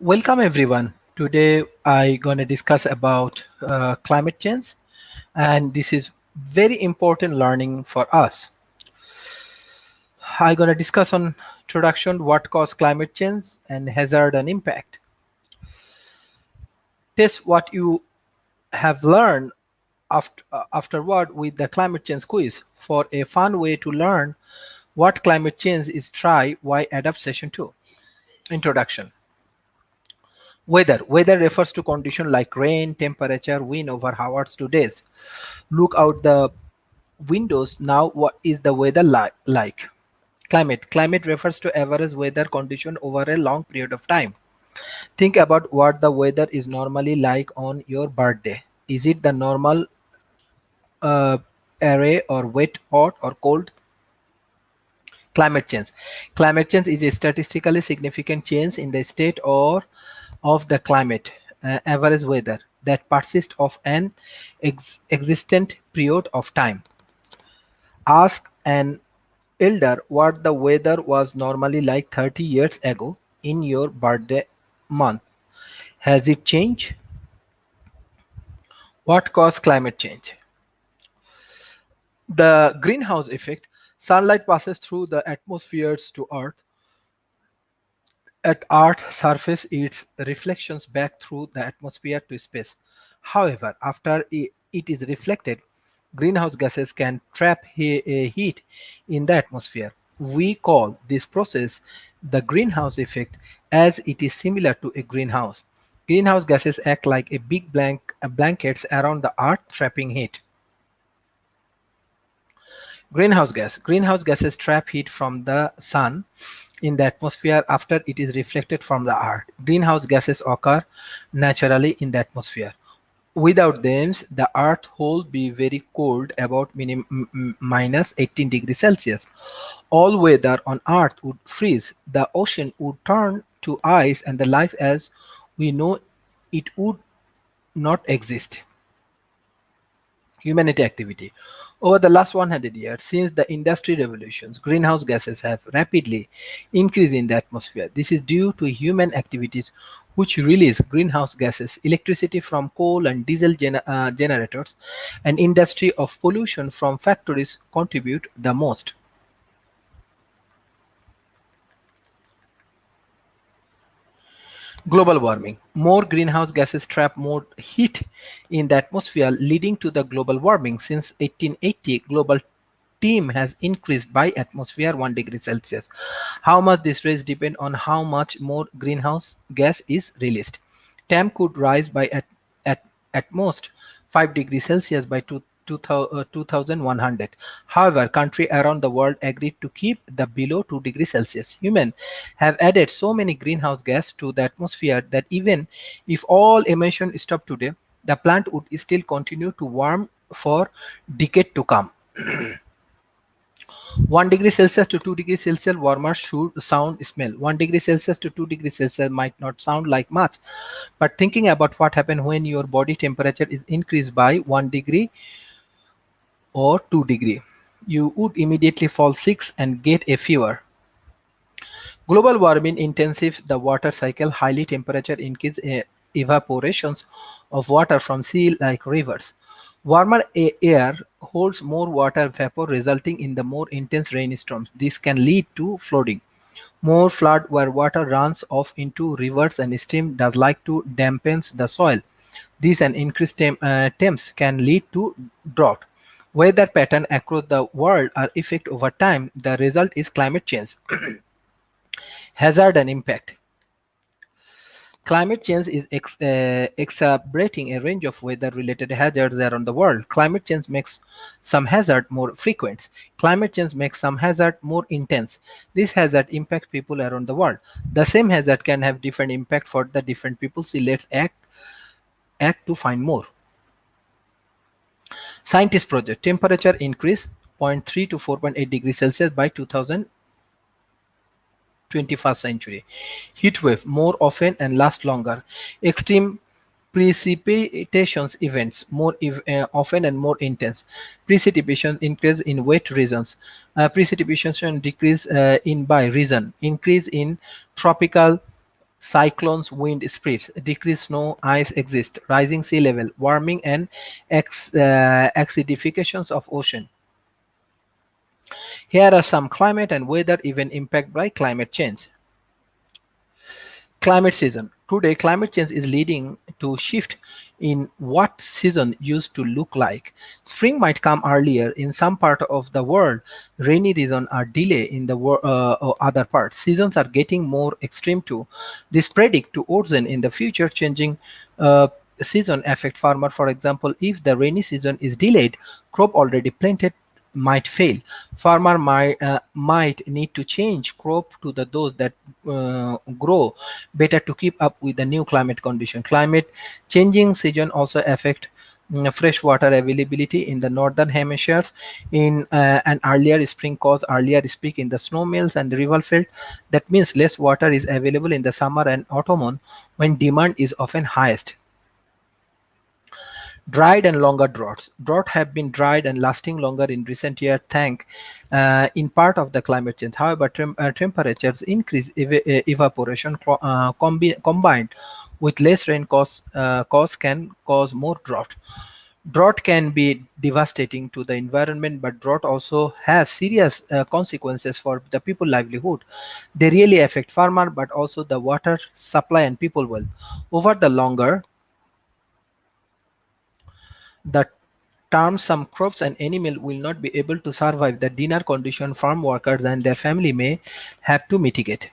Welcome everyone. Today I gonna discuss about climate change, and this is very important learning for us. I gonna discuss on introduction what cause climate change and hazard and impact. Test what you have learned afterward with the climate change quiz. For a fun way to learn what climate change is, try why adapt session 2. Introduction. Weather refers to condition like rain, temperature, wind over hours to days. Look out the windows now. What is the weather like? Climate refers to average weather condition over a long period of time. Think about what the weather is normally like on your birthday. Is it the normal uh, array or wet, hot or cold? Climate change is a statistically significant change in the state or of the climate, average weather, that persists of an existent period of time. Ask an elder what the weather was normally like 30 years ago in your birthday month. Has it changed? What caused climate change? The greenhouse effect. Sunlight passes through the atmospheres to Earth. At Earth's surface, its reflections back through the atmosphere to space. However, after it is reflected, greenhouse gases can trap heat in the atmosphere. We call this process the greenhouse effect, as it is similar to a greenhouse. Greenhouse gases act like a big blankets around the Earth, trapping heat. Greenhouse gases trap heat from the sun in the atmosphere after it is reflected from the earth. Greenhouse gases occur naturally in the atmosphere. Without them, the earth would be very cold, about minus 18 degrees Celsius. All weather on earth would freeze, the ocean would turn to ice, and the life as we know it would not exist. Humanity activity. Over the last 100 years, since the industry revolutions, greenhouse gases have rapidly increased in the atmosphere. This is due to human activities which release greenhouse gases, electricity from coal and diesel generators, and industry of pollution from factories contribute the most. Global warming. More greenhouse gases trap more heat in the atmosphere, leading to the global warming. Since 1880, global team has increased by atmosphere 1 degree Celsius. How much this rise depend on how much more greenhouse gas is released. Temp could rise by at, at most 5 degrees Celsius by 2100. However, countries around the world agreed to keep the below 2 degrees Celsius. Humans have added so many greenhouse gas to the atmosphere that even if all emission stopped today, the plant would still continue to warm for decade to come. 1 degree Celsius to 2 degrees Celsius warmer should sound smell. 1 degree Celsius to 2 degrees Celsius might not sound like much, but thinking about what happens when your body temperature is increased by 1 degree or 2 degree, you would immediately fall sick and get a fever. Global warming intensifies the water cycle. Highly temperature increase evaporations of water from sea like rivers. Warmer air holds more water vapor, resulting in the more intense rainstorms. This can lead to flooding. More flood where water runs off into rivers and streams does like to dampens the soil. This and increased temps can lead to drought. Weather pattern across the world are effect over time. The result is climate change. Hazard and impact. Climate change is exacerbating a range of weather-related hazards around the world. Climate change makes some hazard more frequent. Climate change makes some hazard more intense. This hazard impacts people around the world. The same hazard can have different impact for the different people. See, let's act to find more. Scientist project. Temperature increase 0.3 to 4.8 degrees Celsius by 21st century. Heat wave more often and last longer. Extreme precipitations events more often and more intense. Precipitation increase in wet regions. Precipitation decrease in by region. Increase in tropical cyclones, wind speeds, decreased snow, ice exist, rising sea level, warming and acidifications of ocean. Here are some climate and weather event impact by climate change. Climate season. Today, climate change is leading to shift in what season used to look like. Spring might come earlier in some part of the world. Rainy season are delay in the other parts. Seasons are getting more extreme too. This predict to worsen in the future. Changing uh, season affect farmer. For example, if the rainy season is delayed, crop already planted might fail. Farmer might need to change crop to the those that grow better to keep up with the new climate condition. Climate changing season also affect fresh water availability in the northern hemispheres. In an earlier spring cause earlier peak in the snow mills and river field. That means less water is available in the summer and autumn when demand is often highest. Dried and longer droughts. Drought have been dried and lasting longer in recent years, thanks in part of the climate change. However, temperatures increase evaporation combined with less rain can cause more drought. Drought can be devastating to the environment, but drought also have serious consequences for the people livelihood. They really affect farmer, but also the water supply and people wealth. Over the longer the term, some crops and animal will not be able to survive the dinner condition farm workers and their family may have to mitigate.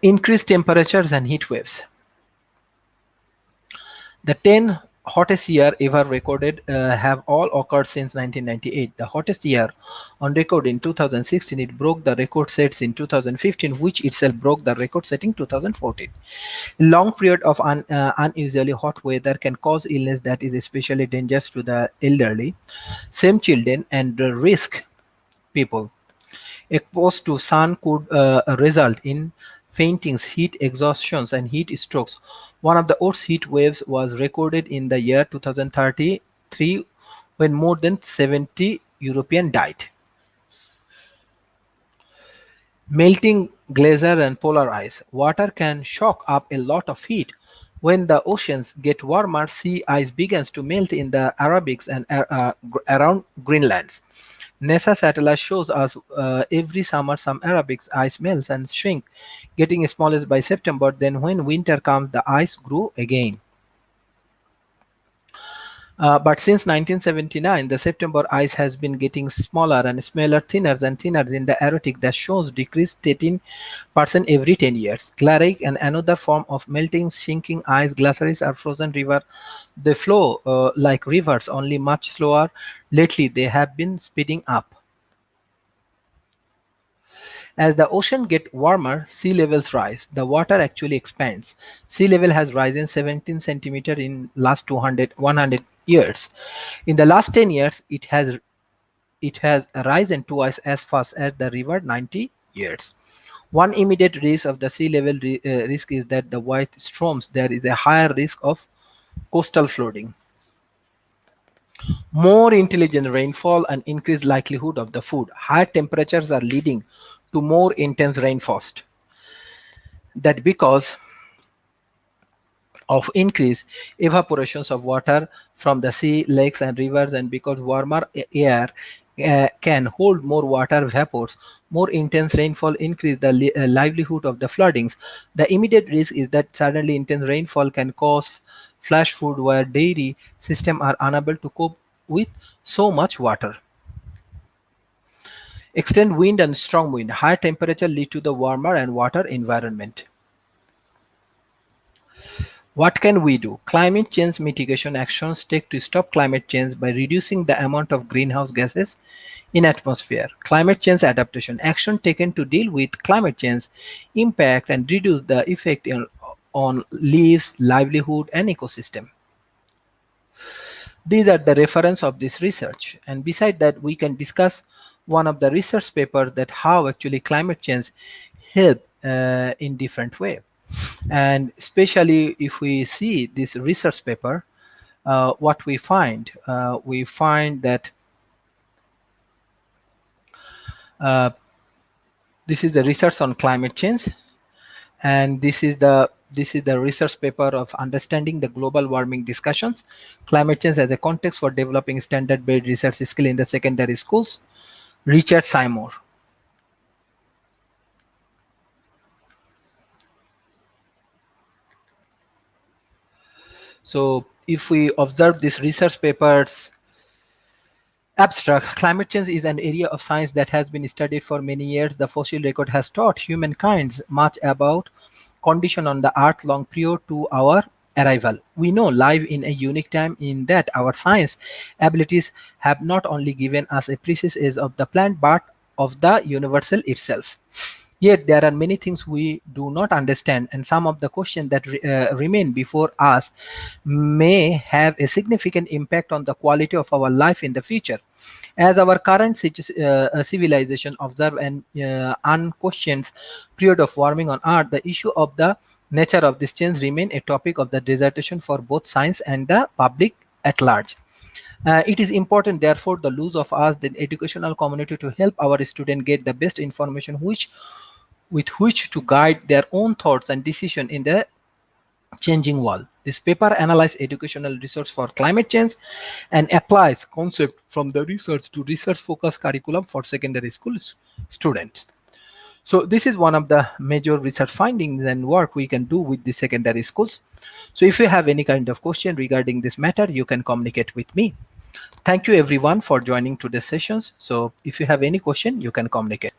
Increased temperatures and heat waves. The 10 hottest year ever recorded have all occurred since 1998. The hottest year on record in 2016, it broke the record set in 2015, which itself broke the record set in 2014. Long period of unusually hot weather can cause illness that is especially dangerous to the elderly, same children, and risk people. Exposed to sun could result in faintings, heat exhaustions, and heat strokes. One of the worst heat waves was recorded in the year 2033 when more than 70 Europeans died. Melting glacier and polar ice. Water can shock up a lot of heat. When the oceans get warmer, sea ice begins to melt in the Arabics and around Greenland. NASA satellite shows us every summer some Arabics ice melts and shrink, getting smallest by September. Then when winter comes, the ice grew again. But since 1979, the September ice has been getting smaller and smaller, thinner and thinner in the Arctic. That shows decreased 13% every 10 years. Glacier and another form of melting, shrinking ice. Glaciers are frozen river. They flow like rivers, only much slower. Lately, they have been speeding up. As the ocean get warmer, sea levels rise. The water actually expands. Sea level has risen 17 centimeter in last 100 years. In the last 10 years, it has risen twice as fast as the river 90 years. One immediate risk of the sea level risk is that the white storms. There is a higher risk of coastal flooding. More intelligent rainfall and increased likelihood of the food. Higher temperatures are leading to more intense rainfall. That because of increased evaporations of water from the sea, lakes, and rivers, and because warmer air can hold more water vapors, more intense rainfall increase the livelihood of the floodings. The immediate risk is that suddenly intense rainfall can cause flash flood where dairy systems are unable to cope with so much water. Extreme wind and strong wind. Higher temperature lead to the warmer and water environment. What can we do? Climate change mitigation actions take to stop climate change by reducing the amount of greenhouse gases in atmosphere. Climate change adaptation action taken to deal with climate change impact and reduce the effect on lives, livelihood, and ecosystem. These are the reference of this research, and beside that we can discuss one of the research papers that how actually climate change help in different way. And especially if we see this research paper, what we find that This is the research on climate change, and this is the research paper of understanding the global warming discussions, climate change as a context for developing standard-based research skill in the secondary schools. Richard Seymour. So if we observe these research papers, abstract, climate change is an area of science that has been studied for many years. The fossil record has taught humankind much about condition on the earth long prior to our arrival. We know live in a unique time in that our science abilities have not only given us a precise age of the planet but of the universal itself. Yet there are many things we do not understand, and some of the questions that remain before us may have a significant impact on the quality of our life in the future. As our current civilization observe an unquestioned period of warming on Earth, the issue of the nature of this change remain a topic of the dissertation for both science and the public at large. It is important, therefore, the use of us, the educational community, to help our students get the best information with which to guide their own thoughts and decision in the changing world. This paper analyzes educational research for climate change and applies concept from the research to research focused curriculum for secondary school students. So this is one of the major research findings and work we can do with the secondary schools. So if you have any kind of question regarding this matter, you can communicate with me. Thank you everyone for joining today's sessions. So if you have any question, you can communicate.